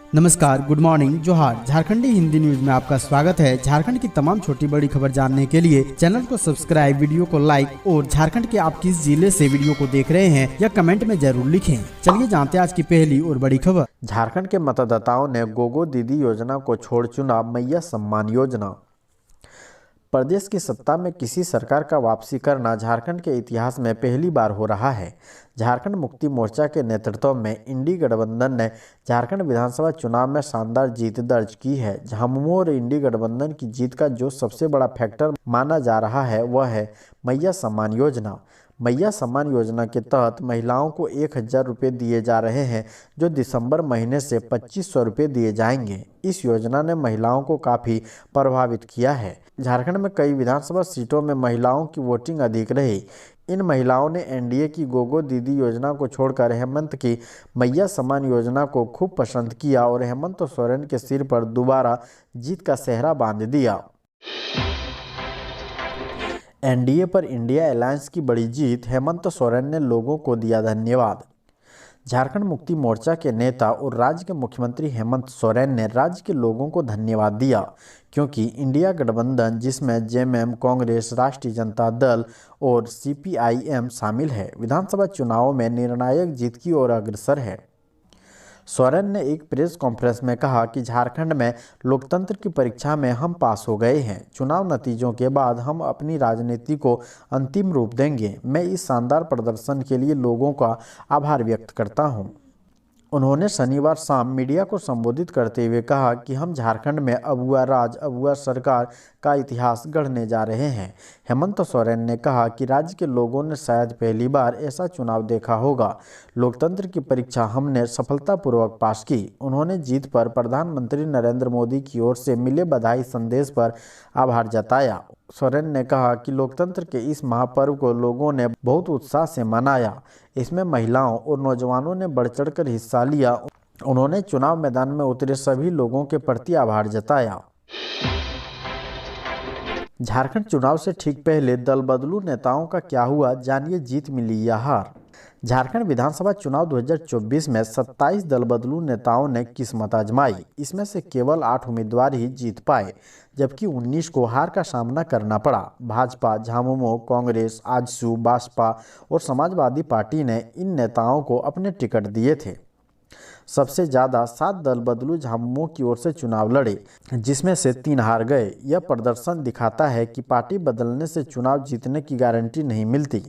नमस्कार, good morning, जोहार। झारखंडी Hindi news में आपका स्वागत है। झारखंड की तमाम छोटी बड़ी खबर जानने के लिए चैनल को सब्सक्राइब, वीडियो को लाइक और झारखंड के आप किस जिले से वीडियो को देख रहे हैं या कमेंट में जरूर लिखें। चलिए जानते हैं आज की पहली और बड़ी खबर। झारखंड के मतदाताओं ने गोगो दीदी योजना को छोड़ चुना मैया सम्मान योजना। प्रदेश की सत्ता में किसी सरकार का वापसी करना झारखंड के इतिहास में पहली बार हो रहा है। झारखंड मुक्ति मोर्चा के नेतृत्व में इंडी गठबंधन ने झारखंड विधानसभा चुनाव में शानदार जीत दर्ज की है। झामुमो और इंडी गठबंधन की जीत का जो सबसे बड़ा फैक्टर माना जा रहा है वह है मैया सम्मान योजना। मैया सम्मान योजना के तहत महिलाओं को 1,000 रुपये दिए जा रहे हैं, जो दिसंबर महीने से 2,500 रुपये दिए जाएंगे। इस योजना ने महिलाओं को काफ़ी प्रभावित किया है। झारखंड में कई विधानसभा सीटों में महिलाओं की वोटिंग अधिक रही। इन महिलाओं ने एनडीए की गोगो दीदी योजना को छोड़कर हेमंत की मैया सम्मान योजना को खूब पसंद किया और हेमंत सोरेन के सिर पर दोबारा जीत का सेहरा बांध दिया। एनडीए पर इंडिया अलायंस की बड़ी जीत, हेमंत सोरेन ने लोगों को दिया धन्यवाद। झारखंड मुक्ति मोर्चा के नेता और राज्य के मुख्यमंत्री हेमंत सोरेन ने राज्य के लोगों को धन्यवाद दिया, क्योंकि इंडिया गठबंधन जिसमें जेएमएम, कांग्रेस, राष्ट्रीय जनता दल और सीपीआईएम शामिल है, विधानसभा चुनावों में निर्णायक जीत की ओर अग्रसर है। सोरेन ने एक प्रेस कॉन्फ्रेंस में कहा कि झारखंड में लोकतंत्र की परीक्षा में हम पास हो गए हैं। चुनाव नतीजों के बाद हम अपनी राजनीति को अंतिम रूप देंगे। मैं इस शानदार प्रदर्शन के लिए लोगों का आभार व्यक्त करता हूं। उन्होंने शनिवार शाम मीडिया को संबोधित करते हुए कहा कि हम झारखंड में अबुआ राज, अबुआ सरकार का इतिहास गढ़ने जा रहे हैं। हेमंत सोरेन ने कहा कि राज्य के लोगों ने शायद पहली बार ऐसा चुनाव देखा होगा। लोकतंत्र की परीक्षा हमने सफलतापूर्वक पास की। उन्होंने जीत पर प्रधानमंत्री नरेंद्र मोदी की ओर से मिले बधाई संदेश पर आभार जताया। सोरेन ने कहा कि लोकतंत्र के इस महापर्व को लोगों ने बहुत उत्साह से मनाया। इसमें महिलाओं और नौजवानों ने बढ़ चढ़कर हिस्सा लिया। उन्होंने चुनाव मैदान में उतरे सभी लोगों के प्रति आभार जताया। झारखंड चुनाव से ठीक पहले दल बदलू नेताओं का क्या हुआ, जानिए जीत मिली या हार। झारखंड विधानसभा चुनाव 2024 में 27 दल बदलू नेताओं ने किस्मत आजमाई। इसमें से केवल 8 उम्मीदवार ही जीत पाए, जबकि 19 को हार का सामना करना पड़ा। भाजपा, झामुमो, कांग्रेस, आजसू, बासपा और समाजवादी पार्टी ने इन नेताओं को अपने टिकट दिए थे। सबसे ज़्यादा 7 दल बदलू झामुमो की ओर से चुनाव लड़े, जिसमें से 3 हार गए। यह प्रदर्शन दिखाता है कि पार्टी बदलने से चुनाव जीतने की गारंटी नहीं मिलती।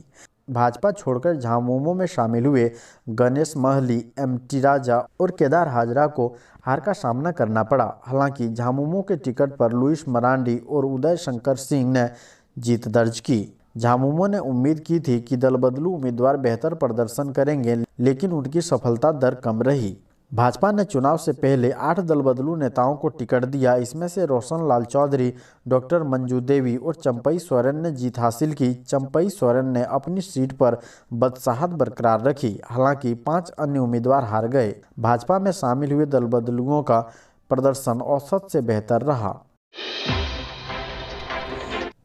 भाजपा छोड़कर झामुमो में शामिल हुए गणेश महली, एमटी राजा और केदार हाजरा को हार का सामना करना पड़ा। हालांकि झामुमो के टिकट पर लुइस मरांडी और उदय शंकर सिंह ने जीत दर्ज की। झामुमो ने उम्मीद की थी कि दल बदलू उम्मीदवार बेहतर प्रदर्शन करेंगे, लेकिन उनकी सफलता दर कम रही। भाजपा ने चुनाव से पहले 8 दल बदलू नेताओं को टिकट दिया। इसमें से रोशन लाल चौधरी, डॉक्टर मंजू देवी और चंपई सोरेन ने जीत हासिल की। चंपई सोरेन ने अपनी सीट पर बदसाहत बरकरार रखी। हालांकि 5 अन्य उम्मीदवार हार गए। भाजपा में शामिल हुए दल बदलुओं का प्रदर्शन औसत से बेहतर रहा।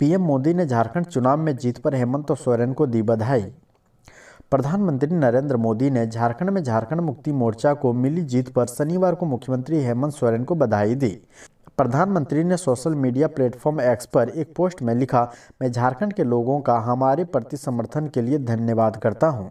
पीएम मोदी ने झारखंड चुनाव में जीत पर हेमंत सोरेन को दी बधाई। प्रधानमंत्री नरेंद्र मोदी ने झारखंड में झारखंड मुक्ति मोर्चा को मिली जीत पर शनिवार को मुख्यमंत्री हेमंत सोरेन को बधाई दी। प्रधानमंत्री ने सोशल मीडिया प्लेटफॉर्म एक्स पर एक पोस्ट में लिखा, मैं झारखंड के लोगों का हमारे प्रति समर्थन के लिए धन्यवाद करता हूं।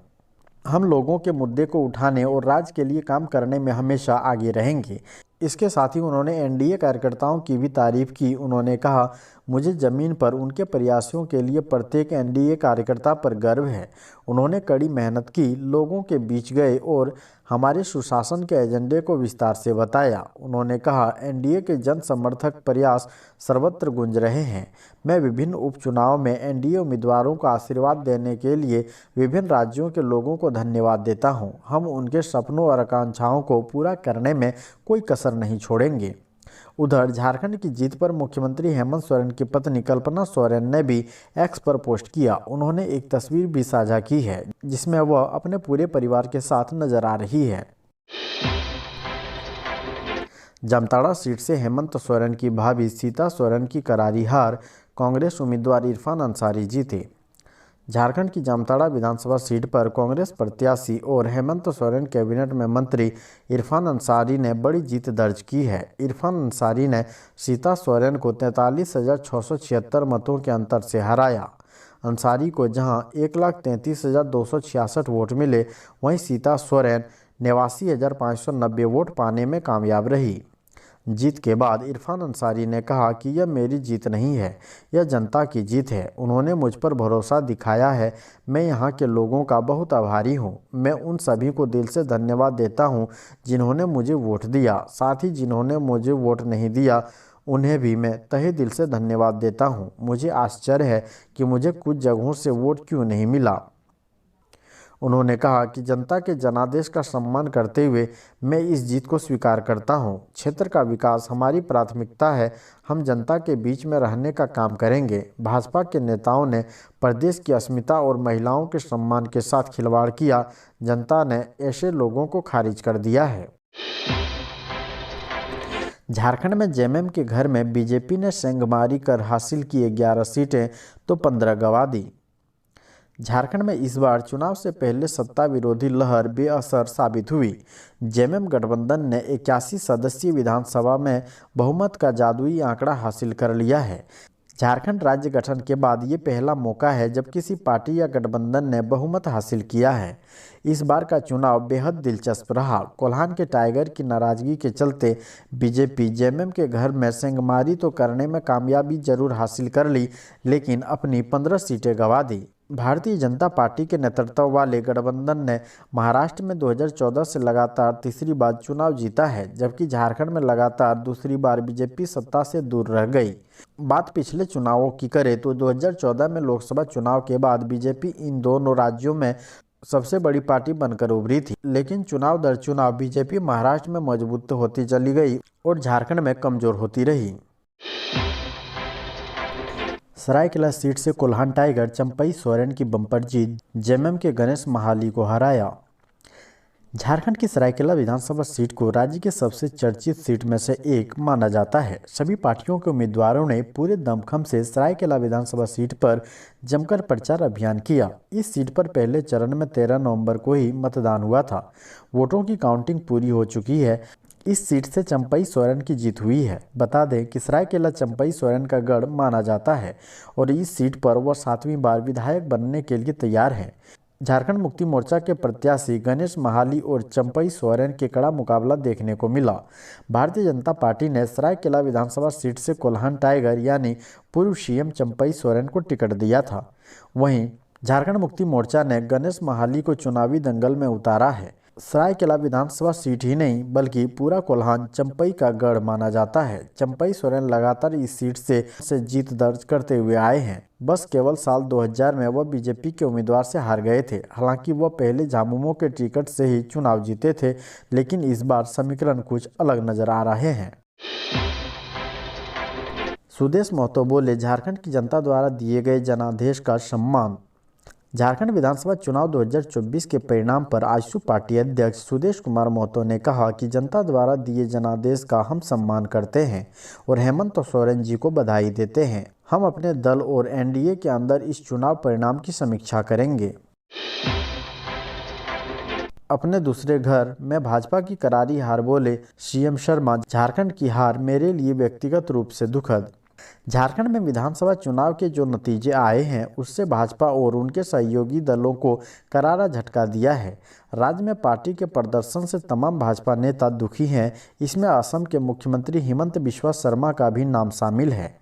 हम लोगों के मुद्दे को उठाने और राज्य के लिए काम करने में हमेशा आगे रहेंगे। इसके साथ ही उन्होंने एनडीए कार्यकर्ताओं की भी तारीफ की। उन्होंने कहा, मुझे जमीन पर उनके प्रयासों के लिए प्रत्येक एनडीए कार्यकर्ता पर गर्व है। उन्होंने कड़ी मेहनत की, लोगों के बीच गए और हमारे सुशासन के एजेंडे को विस्तार से बताया। उन्होंने कहा, एनडीए के जन समर्थक प्रयास सर्वत्र गूंज रहे हैं। मैं विभिन्न उपचुनाव में एनडीए उम्मीदवारों को आशीर्वाद देने के लिए विभिन्न राज्यों के लोगों को धन्यवाद देता हूं। हम उनके सपनों और आकांक्षाओं को पूरा करने में कोई कसर नहीं छोड़ेंगे। उधर झारखंड की जीत पर मुख्यमंत्री हेमंत सोरेन की पत्नी कल्पना सोरेन ने भी एक्स पर पोस्ट किया। उन्होंने एक तस्वीर भी साझा की है, जिसमें वह अपने पूरे परिवार के साथ नजर आ रही है। जामताड़ा सीट से हेमंत सोरेन की भाभी सीता सोरेन की करारी हार, कांग्रेस उम्मीदवार इरफान अंसारी जीते। झारखंड की जामताड़ा विधानसभा सीट पर कांग्रेस प्रत्याशी और हेमंत सोरेन कैबिनेट में मंत्री इरफान अंसारी ने बड़ी जीत दर्ज की है। इरफान अंसारी ने सीता सोरेन को 43,676 मतों के अंतर से हराया। अंसारी को जहां 1,33,266 वोट मिले, वहीं सीता सोरेन 89,590 वोट पाने में कामयाब रही। जीत के बाद इरफान अंसारी ने कहा कि यह मेरी जीत नहीं है, यह जनता की जीत है। उन्होंने मुझ पर भरोसा दिखाया है। मैं यहाँ के लोगों का बहुत आभारी हूँ। मैं उन सभी को दिल से धन्यवाद देता हूँ जिन्होंने मुझे वोट दिया। साथ ही जिन्होंने मुझे वोट नहीं दिया, उन्हें भी मैं तहे दिल से धन्यवाद देता हूँ। मुझे आश्चर्य है कि मुझे कुछ जगहों से वोट क्यों नहीं मिला। उन्होंने कहा कि जनता के जनादेश का सम्मान करते हुए मैं इस जीत को स्वीकार करता हूं। क्षेत्र का विकास हमारी प्राथमिकता है। हम जनता के बीच में रहने का काम करेंगे। भाजपा के नेताओं ने प्रदेश की अस्मिता और महिलाओं के सम्मान के साथ खिलवाड़ किया। जनता ने ऐसे लोगों को खारिज कर दिया है। झारखंड में जेएमएम के घर में बीजेपी ने सेंधमारी कर हासिल की 11 सीटें तो 15 गंवा दी। झारखंड में इस बार चुनाव से पहले सत्ता विरोधी लहर बेअसर साबित हुई। जेएमएम गठबंधन ने 81 सदस्यीय विधानसभा में बहुमत का जादुई आंकड़ा हासिल कर लिया है। झारखंड राज्य गठन के बाद ये पहला मौका है जब किसी पार्टी या गठबंधन ने बहुमत हासिल किया है। इस बार का चुनाव बेहद दिलचस्प रहा। कोल्हान के टाइगर की नाराजगी के चलते बीजेपी जेएमएम के घर में सेंधमारी तो करने में कामयाबी जरूर हासिल कर ली, लेकिन अपनी 15 सीटें गंवा दी। भारतीय जनता पार्टी के नेतृत्व वाले गठबंधन ने महाराष्ट्र में 2014 से लगातार तीसरी बार चुनाव जीता है, जबकि झारखंड में लगातार दूसरी बार बीजेपी सत्ता से दूर रह गई। बात पिछले चुनावों की करें तो 2014 में लोकसभा चुनाव के बाद बीजेपी इन दोनों राज्यों में सबसे बड़ी पार्टी बनकर उभरी थी, लेकिन चुनाव दर चुनाव बीजेपी महाराष्ट्र में मजबूत होती चली गई और झारखंड में कमजोर होती रही। सरायकेला सीट से कोल्हान टाइगर चंपई सोरेन की बम्पर जीत, जेएमएम के गणेश महाली को हराया। झारखंड की सरायकेला विधानसभा सीट को राज्य के सबसे चर्चित सीट में से एक माना जाता है। सभी पार्टियों के उम्मीदवारों ने पूरे दमखम से सरायकेला विधानसभा सीट पर जमकर प्रचार अभियान किया। इस सीट पर पहले चरण में 13 नवंबर को ही मतदान हुआ था। वोटों की काउंटिंग पूरी हो चुकी है। इस सीट से चंपई सोरेन की जीत हुई है। बता दें कि सरायकेला चंपई सोरेन का गढ़ माना जाता है और इस सीट पर वह 7वीं बार विधायक बनने के लिए तैयार है। झारखंड मुक्ति मोर्चा के प्रत्याशी गणेश महाली और चंपई सोरेन के कड़ा मुकाबला देखने को मिला। भारतीय जनता पार्टी ने सरायकेला विधानसभा सीट से कोल्हान टाइगर यानी पूर्व सीएम चंपई सोरेन को टिकट दिया था। वहीं झारखंड मुक्ति मोर्चा ने गणेश महाली को चुनावी दंगल में उतारा है। सरायकेला विधानसभा सीट ही नहीं बल्कि पूरा कोल्हान चंपई का गढ़ माना जाता है। चंपई सोरेन लगातार इस सीट से जीत दर्ज करते हुए आए हैं। बस केवल साल 2000 में वह बीजेपी के उम्मीदवार से हार गए थे। हालांकि वह पहले झामुमो के टिकट से ही चुनाव जीते थे, लेकिन इस बार समीकरण कुछ अलग नजर आ रहे हैं। सुदेश महतो बोले, झारखंड की जनता द्वारा दिए गए जनादेश का सम्मान। झारखंड विधानसभा चुनाव 2024 के परिणाम पर आजसू पार्टी अध्यक्ष सुदेश कुमार महतो ने कहा कि जनता द्वारा दिए जनादेश का हम सम्मान करते हैं और हेमंत सोरेन जी को बधाई देते हैं। हम अपने दल और एनडीए के अंदर इस चुनाव परिणाम की समीक्षा करेंगे। अपने दूसरे घर में भाजपा की करारी हार बोले सीएम शर्मा, झारखंड की हार मेरे लिए व्यक्तिगत रूप से दुखद। झारखंड में विधानसभा चुनाव के जो नतीजे आए हैं उससे भाजपा और उनके सहयोगी दलों को करारा झटका दिया है। राज्य में पार्टी के प्रदर्शन से तमाम भाजपा नेता दुखी हैं। इसमें असम के मुख्यमंत्री हिमंत बिस्वा शर्मा का भी नाम शामिल है।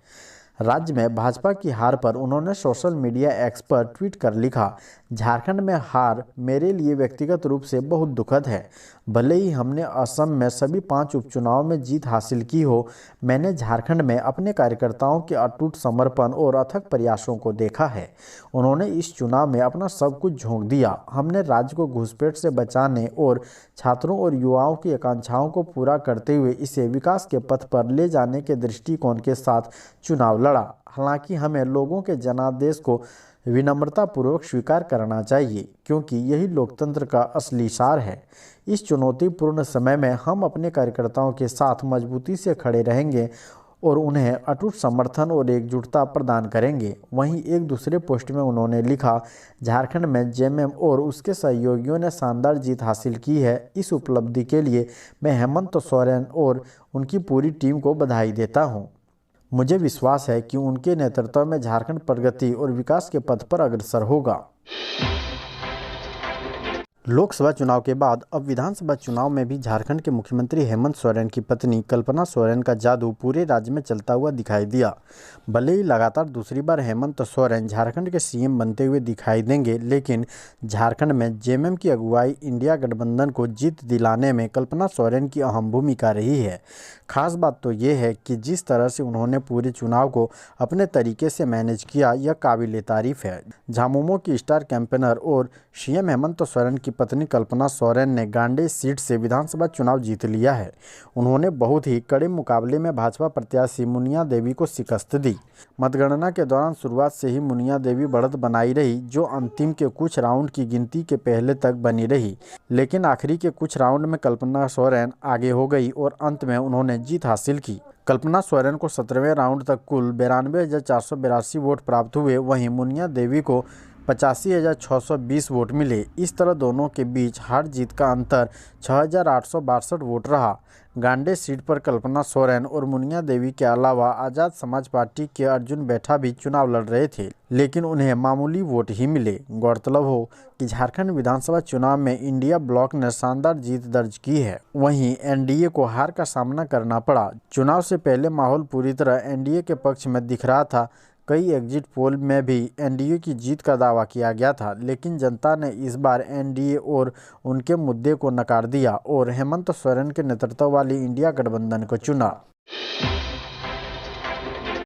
राज्य में भाजपा की हार पर उन्होंने सोशल मीडिया एक्स पर ट्वीट कर लिखा, झारखंड में हार मेरे लिए व्यक्तिगत रूप से बहुत दुखद है। भले ही हमने असम में सभी 5 उपचुनाव में जीत हासिल की हो, मैंने झारखंड में अपने कार्यकर्ताओं के अटूट समर्पण और अथक प्रयासों को देखा है। उन्होंने इस चुनाव में अपना सब कुछ झोंक दिया। हमने राज्य को घुसपैठ से बचाने और छात्रों और युवाओं की आकांक्षाओं को पूरा करते हुए इसे विकास के पथ पर ले जाने के दृष्टिकोण के साथ चुनाव लड़ा। हालांकि हमें लोगों के जनादेश को विनम्रतापूर्वक स्वीकार करना चाहिए, क्योंकि यही लोकतंत्र का असली सार है। इस चुनौतीपूर्ण समय में हम अपने कार्यकर्ताओं के साथ मजबूती से खड़े रहेंगे और उन्हें अटूट समर्थन और एकजुटता प्रदान करेंगे। वहीं एक दूसरे पोस्ट में उन्होंने लिखा, झारखंड में जेएमएम और उसके सहयोगियों ने शानदार जीत हासिल की है। इस उपलब्धि के लिए मैं हेमंत सोरेन और उनकी पूरी टीम को बधाई देता हूं। मुझे विश्वास है कि उनके नेतृत्व में झारखंड प्रगति और विकास के पथ पर अग्रसर होगा। लोकसभा चुनाव के बाद अब विधानसभा चुनाव में भी झारखंड के मुख्यमंत्री हेमंत सोरेन की पत्नी कल्पना सोरेन का जादू पूरे राज्य में चलता हुआ दिखाई दिया। भले ही लगातार दूसरी बार हेमंत सोरेन झारखंड के सीएम बनते हुए दिखाई देंगे, लेकिन झारखंड में जेएमएम की अगुवाई इंडिया गठबंधन को जीत दिलाने में कल्पना सोरेन की अहम भूमिका रही है। खास बात तो ये है कि जिस तरह से उन्होंने पूरे चुनाव को अपने तरीके से मैनेज किया, यह काबिले तारीफ है। झामुमो की स्टार कैंपेनर और सीएम हेमंत सोरेन की पत्नी कल्पना सोरेन ने गांडेय सीट से विधानसभा चुनाव जीत लिया है। उन्होंने बहुत ही कड़े मुकाबले में भाजपा प्रत्याशी मुनिया देवी को शिकस्त दी। मतगणना के दौरान शुरुआत से ही मुनिया देवी बढ़त बनाई रही, जो अंतिम के कुछ राउंड की गिनती के पहले तक बनी रही, लेकिन आखिरी के कुछ राउंड में कल्पना सोरेन आगे हो गई और अंत में उन्होंने जीत हासिल की। कल्पना सोरेन को 17वें राउंड तक कुल 92,482 वोट प्राप्त हुए। वहीं मुनिया देवी को 85,620 वोट मिले। इस तरह दोनों के बीच हार जीत का अंतर 6,862 वोट रहा। गांडेय सीट पर कल्पना सोरेन और मुनिया देवी के अलावा आज़ाद समाज पार्टी के अर्जुन बैठा भी चुनाव लड़ रहे थे, लेकिन उन्हें मामूली वोट ही मिले। गौरतलब हो कि झारखंड विधानसभा चुनाव में इंडिया ब्लॉक ने शानदार जीत दर्ज की है। वहीं एनडीए को हार का सामना करना पड़ा। चुनाव से पहले माहौल पूरी तरह एनडीए के पक्ष में दिख रहा था। कई एग्जिट पोल में भी एनडीए की जीत का दावा किया गया था, लेकिन जनता ने इस बार एनडीए और उनके मुद्दे को नकार दिया और हेमंत सोरेन के नेतृत्व वाली इंडिया गठबंधन को चुना।